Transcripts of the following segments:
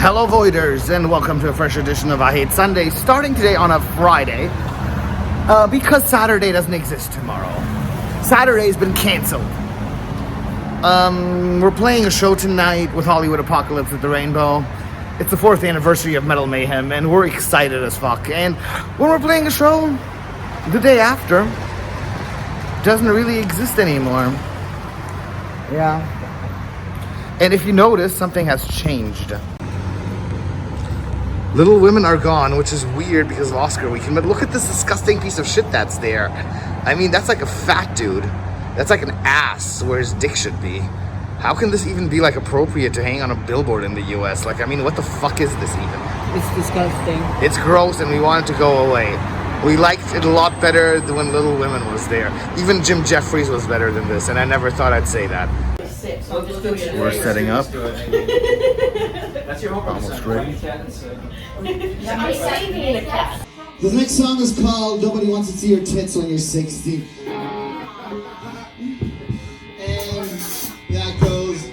Hello Voiders, and welcome to a fresh edition of I Hate Sunday, starting today on a Friday, because Saturday doesn't exist tomorrow. Saturday's been cancelled. We're playing a show tonight with Hollywood Apocalypse at the Rainbow. It's the 4th anniversary of Metal Mayhem, and we're excited as fuck. And when we're playing a show, the day after doesn't really exist anymore. Yeah. And if you notice, something has changed. Little Women are gone, which is weird because of Oscar weekend, but look at this disgusting piece of shit that's there. I mean, that's like a fat dude. That's like an ass where his dick should be. How can this even be like appropriate to hang on a billboard in the US? Like, I mean, what the fuck is this even? It's disgusting. It's gross and we want it to go away. We liked it a lot better than when Little Women was there. Even Jim Jeffries was better than this, and I never thought I'd say that. We're setting up. Almost ready. The next song is called Nobody Wants to See Your Tits When You're 60. And that goes.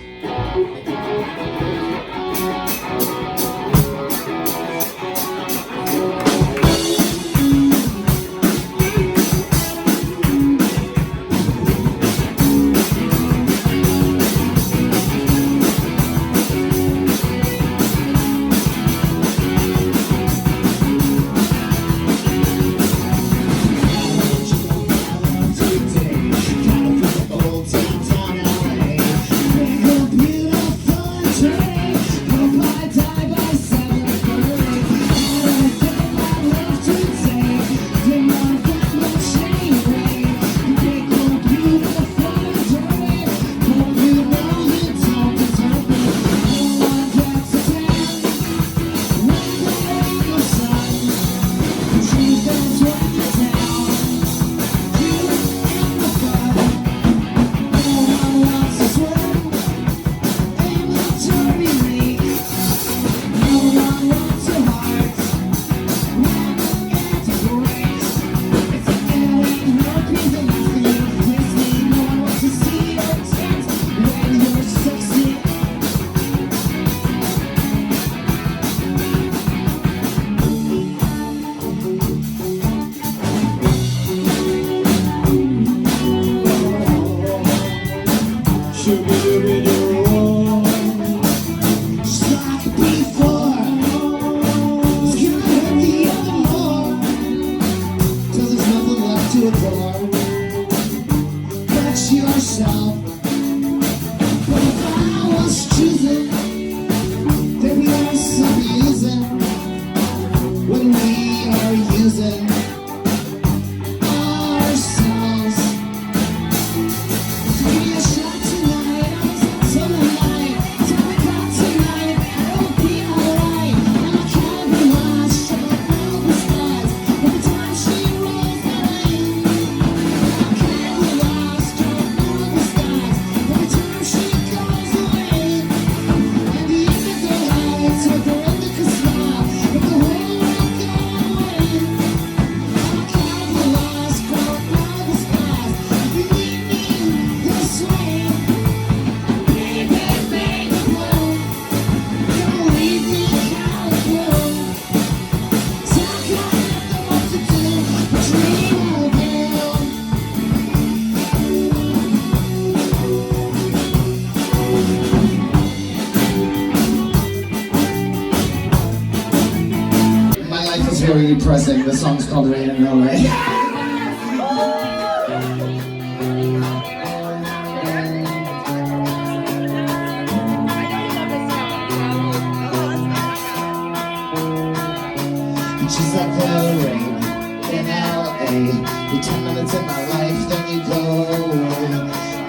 Very depressing. The song's called Rain and LA. Just like the rain in LA. You're 10 minutes in my life, then you go away.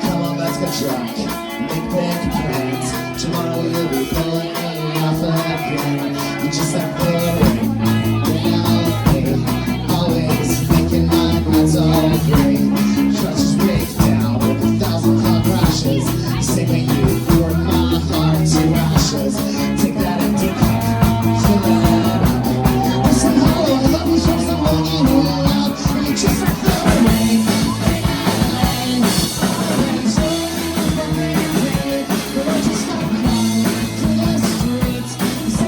Come on, let's get drunk, make big plans. Tomorrow you'll be pulling me off again. You're just like the rain. It's all great. Crushes break down with 1,000 car crashes. Singing you pour my heart to ashes. Take that empty cup, fill it up. Listen, hello, I love you so someone you love. And you just like the rain. So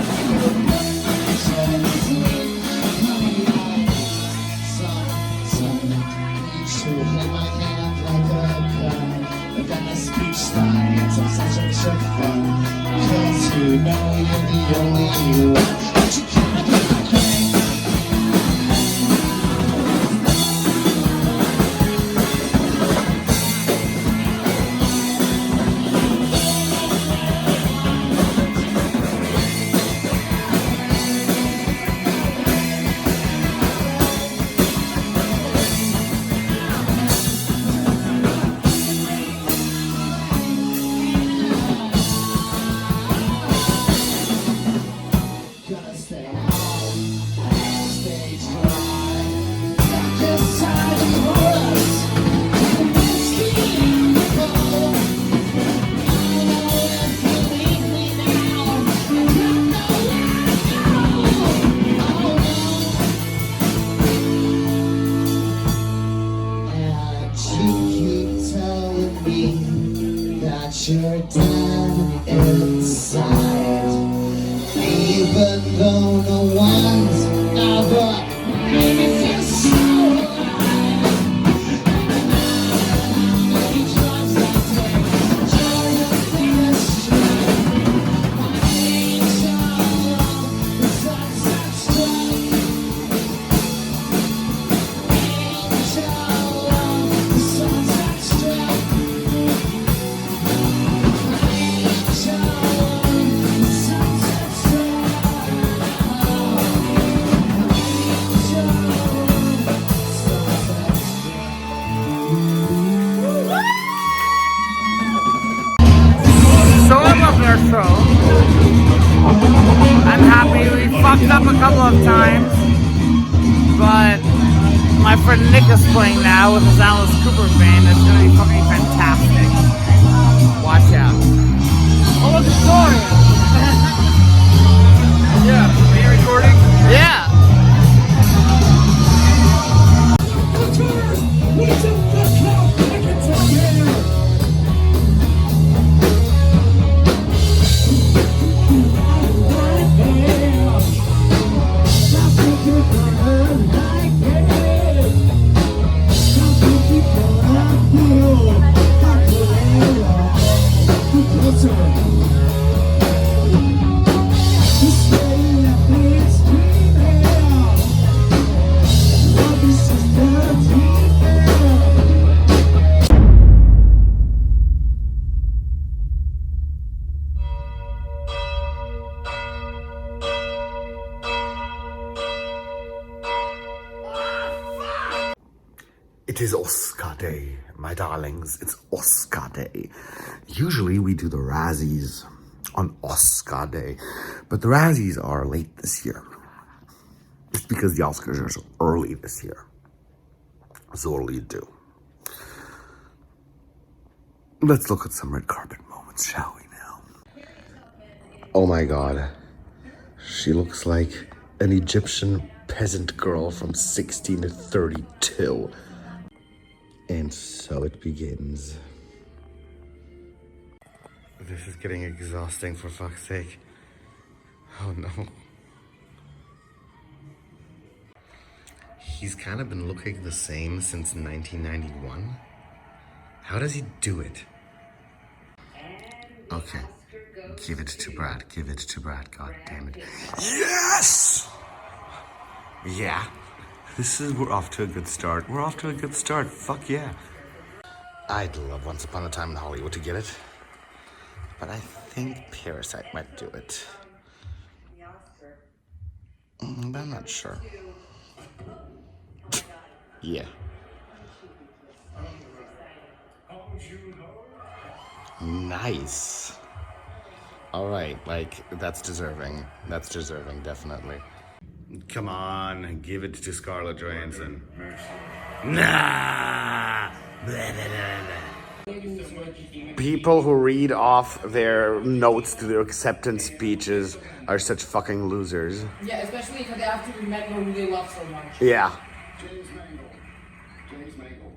you know you're the only one. But you can't be my king. Gonna stay home, stay dry. Just time for us. Let's keep going. I know if you leave me now, I don't know where to go. And you keep telling me that you're dead inside. Even though no one's ever made me feel so alive. Many drugs I take, joy of the strength. My angel of the sunset strength. Angel of the sunset strength. Angel of the sunset strength. So I love our show. I'm happy we fucked up a couple of times, but my friend Nick is playing now with his Alice Cooper band. It's gonna be fucking fantastic. Watch out. Oh, look, Victoria. Yeah. Are you recording? Yeah. It is Oscar Day, my darlings. It's Oscar Day. Usually we do the Razzies on Oscar Day, but the Razzies are late this year. It's because the Oscars are so early this year. So what'll you do? Let's look at some red carpet moments, shall we now? Oh my god. She looks like an Egyptian peasant girl from 1632. And so it begins. This is getting exhausting, for fuck's sake. Oh no. He's kind of been looking the same since 1991. How does he do it? Okay. Give it to Brad. Give it to Brad. God damn it. Yes! Yeah. We're off to a good start. We're off to a good start. Fuck yeah. I'd love Once Upon a Time in Hollywood to get it. But I think Parasite might do it. But I'm not sure. Yeah. Nice. Alright, like, that's deserving. That's deserving, definitely. Come on, give it to Scarlett Johansson. Nah! Blah, blah, blah, blah. People who read off their notes to their acceptance speeches are such fucking losers. Yeah, especially because they have to remember who they love so much. Yeah. James Mangle.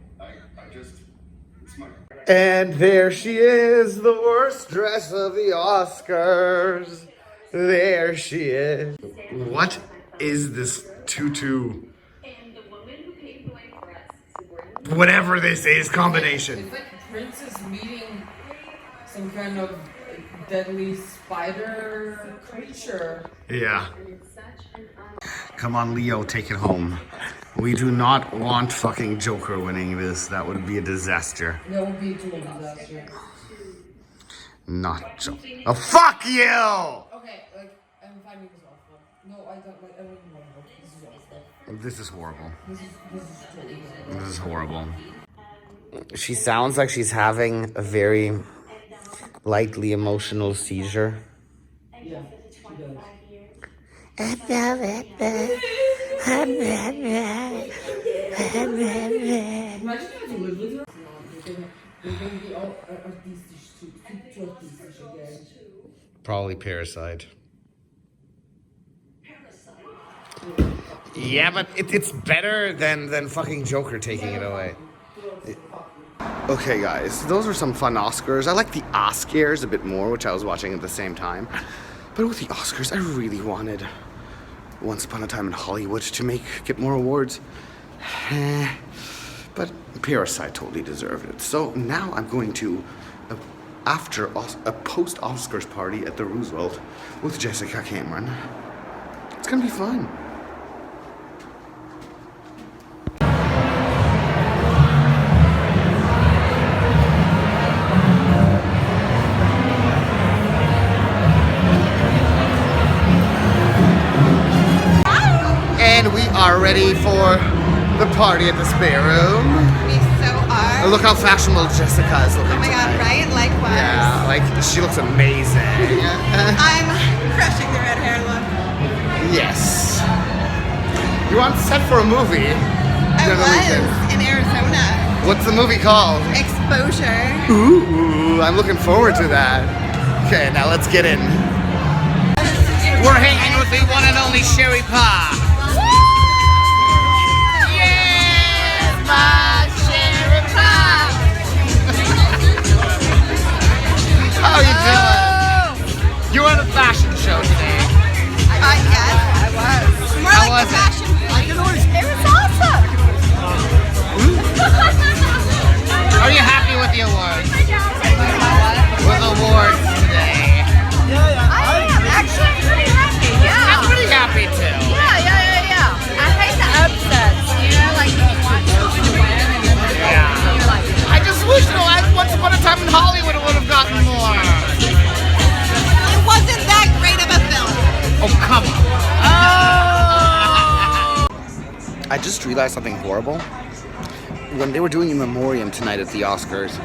It's my... And there she is, the worst dress of the Oscars. There she is. What is this tutu? Whatever this is, combination. It's like Prince is meeting some kind of deadly spider creature. Yeah. Come on, Leo, take it home. We do not want fucking Joker winning this. That would be a disaster. That would be a total disaster. Not Joker. Oh, fuck you! Okay, like, I'm finding this awful. No, I don't like, I don't even want to look. This is awful. This is horrible. This is totally horrible. This is horrible. She sounds like she's having a very lightly emotional seizure. Yeah, she does. Imagine if you live with her. They're gonna be all artistisch too artistisch again. Probably Parasite. Yeah, but it's better than fucking Joker taking it away. Okay, guys, those are some fun Oscars. I like the Oscars a bit more, which I was watching at the same time. But with the Oscars, I really wanted Once Upon a Time in Hollywood to get more awards. But Parasite totally deserved it. So now I'm going to, after a post-Oscars party at the Roosevelt with Jessica Cameron. It's gonna be fun. And we are ready for the party at the Spare Room. We so are. Look how fashionable Jessica is looking. Oh my god, tonight. right? Likewise. Yeah, like she looks amazing. I'm crushing the red hair look. Yes. You on set for a movie? I was in Arizona. What's the movie called? Exposure. Ooh, I'm looking forward to that. Okay, now let's get in. We're hanging with the one and only Sherry Pie. Yes, my Sherry Pie. How you doing? You were on a fashion show today. Yes, I was. More How like was the it? fashion week. It was awesome. Are you happy with the awards? With the awards today? I am actually pretty happy. Yeah. I'm pretty happy too. Yeah. I hate the upsets. You know, like you watch something win and then you're like, I just wish Once Upon a Time in Hollywood would have gotten more. it wasn't that great of a film. Oh, come on. I just realized something horrible. When they were doing In Memoriam tonight at the Oscars,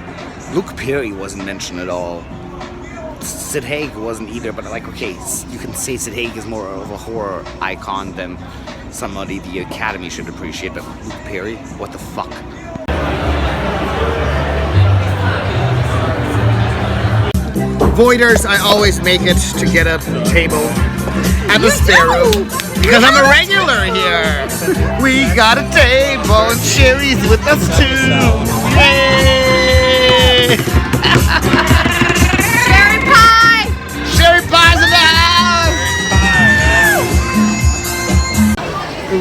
Luke Perry wasn't mentioned at all. Sid Haig wasn't either, but like, okay, you can say Sid Haig is more of a horror icon than somebody the Academy should appreciate, but Luke Perry, what the fuck? Voiders, I always make it to get a table at the Spare Room because I'm a regular here. We got a table and Sherry's with us too. Yay! Cherry pie. Sherry Pie's in the house.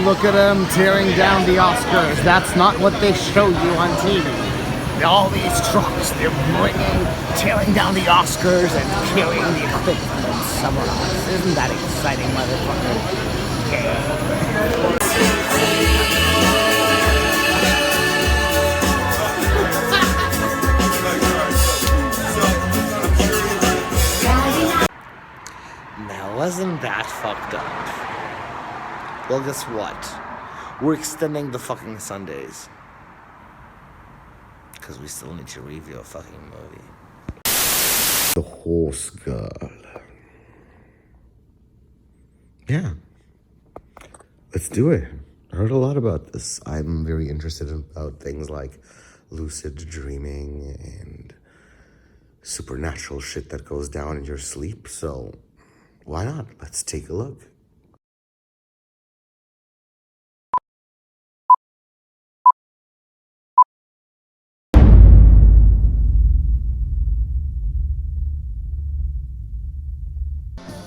Look at them tearing down the Oscars. That's not what they show you on TV. All these trucks, they're tearing down the Oscars and carrying the equipment somewhere else. Isn't that exciting, motherfucker? Now, wasn't that fucked up? Well, guess what? We're extending the fucking Sundays. Because we still need to review a fucking movie. The Horse Girl. Yeah. Let's do it. I heard a lot about this. I'm very interested about things like lucid dreaming and supernatural shit that goes down in your sleep. So why not? Let's take a look.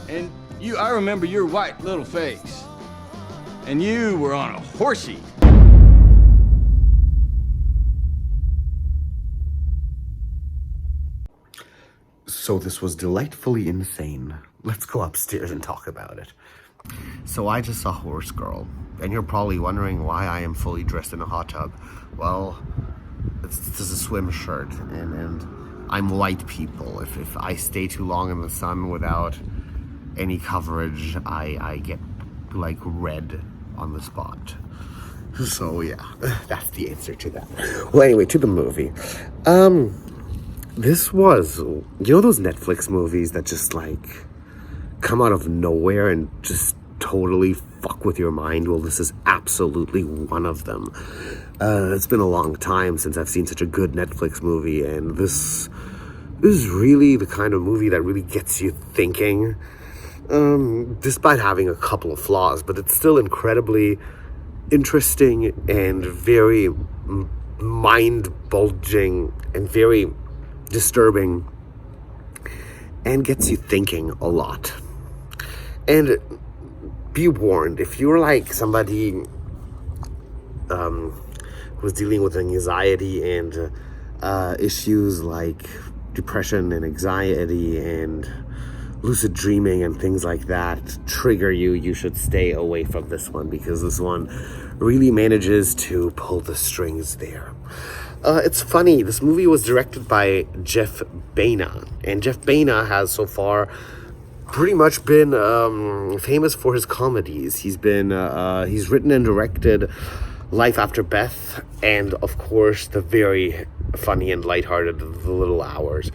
And I remember your white little face. And you were on a horsey. So this was delightfully insane. Let's go upstairs and talk about it. So I just saw Horse Girl, and you're probably wondering why I am fully dressed in a hot tub. Well, this is a swim shirt, and I'm white people. If I stay too long in the sun without any coverage, I get like red on the spot. So yeah, that's the answer to that. Well, anyway, to the movie. This was, you know those Netflix movies that just like come out of nowhere and just totally fuck with your mind? Well, this is absolutely one of them. It's been a long time since I've seen such a good Netflix movie, and this is really the kind of movie that really gets you thinking, despite having a couple of flaws, but it's still incredibly interesting and very mind-bulging and very disturbing, and gets you thinking a lot. And be warned, if you're like somebody who's dealing with anxiety and issues like depression and anxiety and lucid dreaming and things like that trigger you, you should stay away from this one, because this one really manages to pull the strings there. It's funny, this movie was directed by Jeff Baena, and Jeff Baena has so far pretty much been famous for his comedies. He's written and directed Life After Beth, and of course the very funny and lighthearted The Little Hours.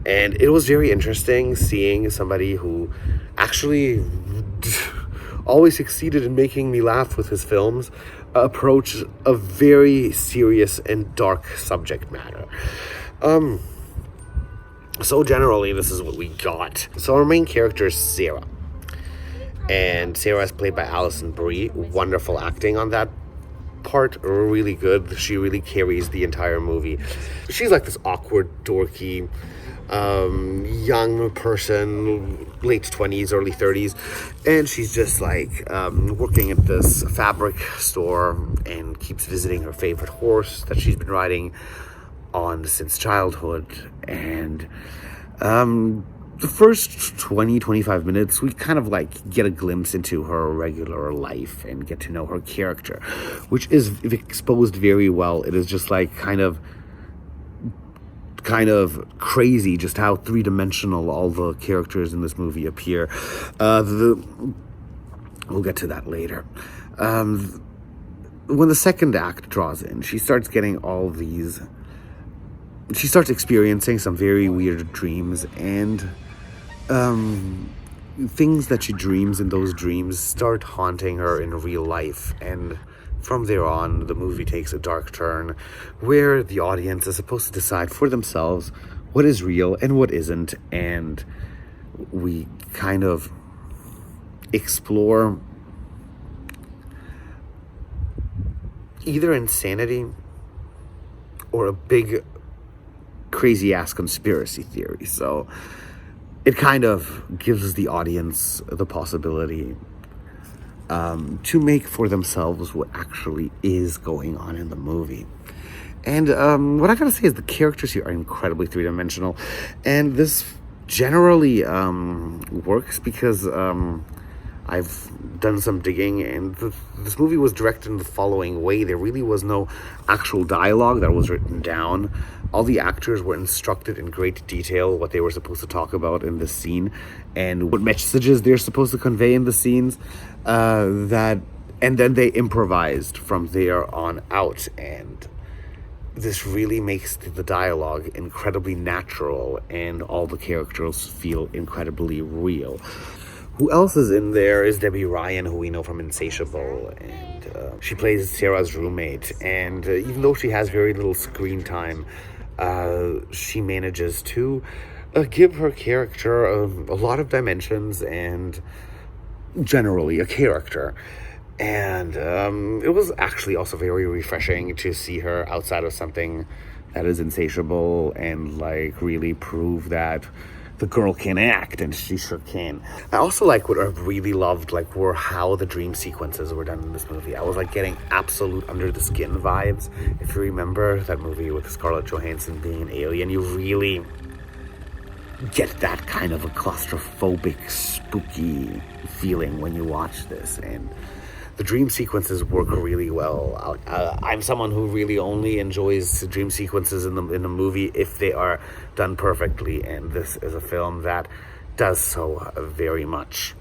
And it was very interesting seeing somebody who actually always succeeded in making me laugh with his films approach a very serious and dark subject matter. So generally, this is what we got. So our main character is Sarah. And Sarah is played by Alison Brie. Wonderful acting on that part, really good. She really carries the entire movie. She's like this awkward, dorky, young person, late 20s, early 30s, and she's just like working at this fabric store and keeps visiting her favorite horse that she's been riding on since childhood. And the first 20-25 minutes we kind of like get a glimpse into her regular life and get to know her character, which is exposed very well. It is just like kind of crazy just how three-dimensional all the characters in this movie appear. We'll get to that later. When the second act draws in, she starts experiencing some very weird dreams, and things that she dreams in those dreams start haunting her in real life. And from there on, the movie takes a dark turn where the audience is supposed to decide for themselves what is real and what isn't, and we kind of explore either insanity or a big crazy ass conspiracy theory. So it kind of gives the audience the possibility to make for themselves what actually is going on in the movie. And what I gotta say is the characters here are incredibly three-dimensional, and this generally works because I've done some digging, and this movie was directed in the following way. There really was no actual dialogue that was written down. All the actors were instructed in great detail what they were supposed to talk about in the scene and what messages they're supposed to convey in the scenes, and then they improvised from there on out. And this really makes the dialogue incredibly natural, and all the characters feel incredibly real. Who else is in there is Debbie Ryan, who we know from Insatiable, and she plays Sarah's roommate. And even though she has very little screen time, she manages to give her character a lot of dimensions and generally a character. And it was actually also very refreshing to see her outside of something that is Insatiable and like really prove that the girl can act, and she sure can. I also like what I really loved, like, were how the dream sequences were done in this movie. I was like getting absolute under the skin vibes. If you remember that movie with Scarlett Johansson being an alien, you really get that kind of a claustrophobic, spooky feeling when you watch this. And the dream sequences work really well. I'm someone who really only enjoys dream sequences in the movie if they are done perfectly, and this is a film that does so very much.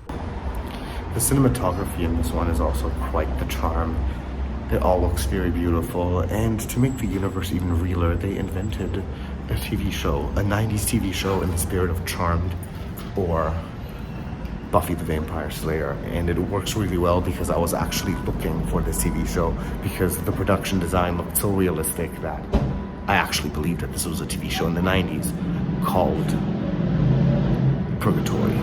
The cinematography in this one is also quite the charm. It all looks very beautiful, and to make the universe even realer, they invented a TV show, a 90s TV show in the spirit of Charmed or Buffy the Vampire Slayer, and it works really well because I was actually looking for this TV show because the production design looked so realistic that I actually believed that this was a TV show in the 90s called Purgatory.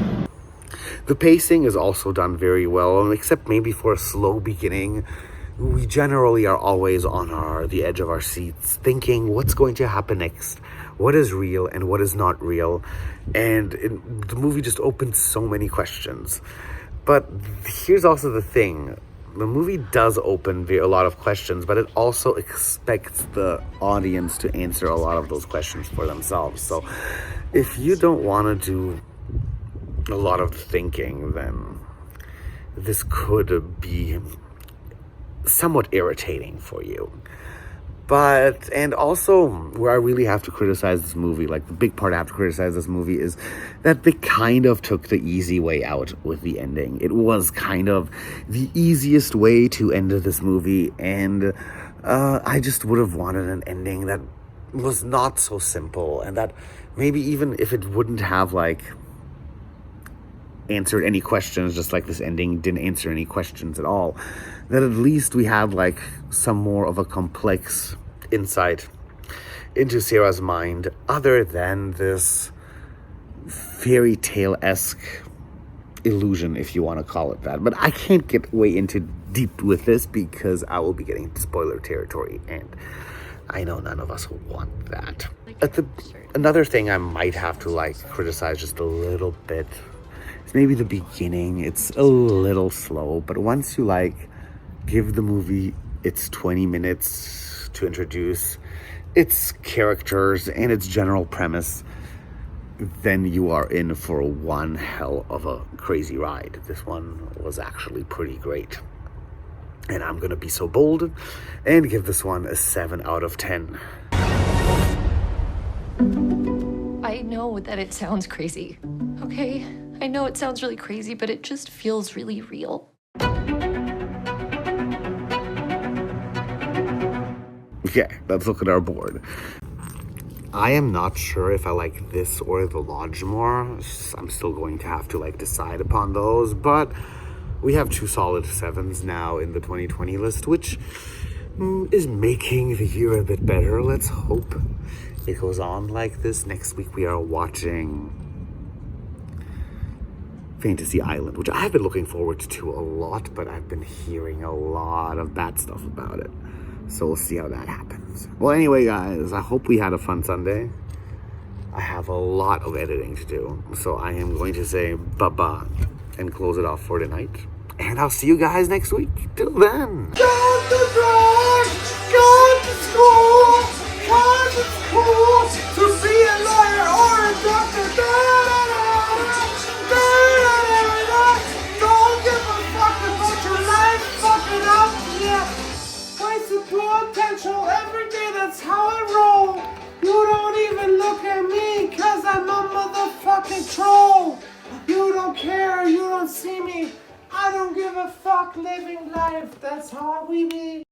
The pacing is also done very well, except maybe for a slow beginning. We generally are always on the edge of our seats, thinking what's going to happen next, what is real and what is not real, and the movie just opens so many questions. But here's also the thing. The movie does open a lot of questions, but it also expects the audience to answer a lot of those questions for themselves. So if you don't want to do a lot of thinking, then this could be somewhat irritating for you. And also, where I really have to criticize this movie, like the big part I have to criticize this movie, is that they kind of took the easy way out with the ending. It was kind of the easiest way to end this movie, and I just would have wanted an ending that was not so simple, and that maybe even if it wouldn't have answered any questions, just like this ending didn't answer any questions at all, that at least we had some more of a complex insight into Sarah's mind other than this fairy tale-esque illusion, if you want to call it that. But I can't get way into deep with this because I will be getting into spoiler territory, and I know none of us want that. Another thing I might have to criticize just a little bit, maybe the beginning. It's a little slow, but once you give the movie its 20 minutes to introduce its characters and its general premise, then you are in for one hell of a crazy ride. This one was actually pretty great. And I'm gonna be so bold and give this one a 7 out of 10. I know that it sounds crazy, okay? I know it sounds really crazy, but it just feels really real. Okay, let's look at our board. I am not sure if I like this or the Lodge more. I'm still going to have to decide upon those, but we have 2 solid 7s now in the 2020 list, which is making the year a bit better. Let's hope it goes on like this. Next week we are watching Fantasy Island, which I've been looking forward to a lot, but I've been hearing a lot of bad stuff about it. So we'll see how that happens. Well, anyway, guys, I hope we had a fun Sunday. I have a lot of editing to do, so I am going to say bye-bye and close it off for tonight. And I'll see you guys next week. Till then. Go to work, go to school, 'cause it's cool to be a lawyer or a doctor. Don't give a fuck about your life, fuck it up, yeah. Wasted potential every day, that's how I roll. You don't even look at me, 'cause I'm a motherfucking troll. You don't care, you don't see me. I don't give a fuck living life, that's how we be.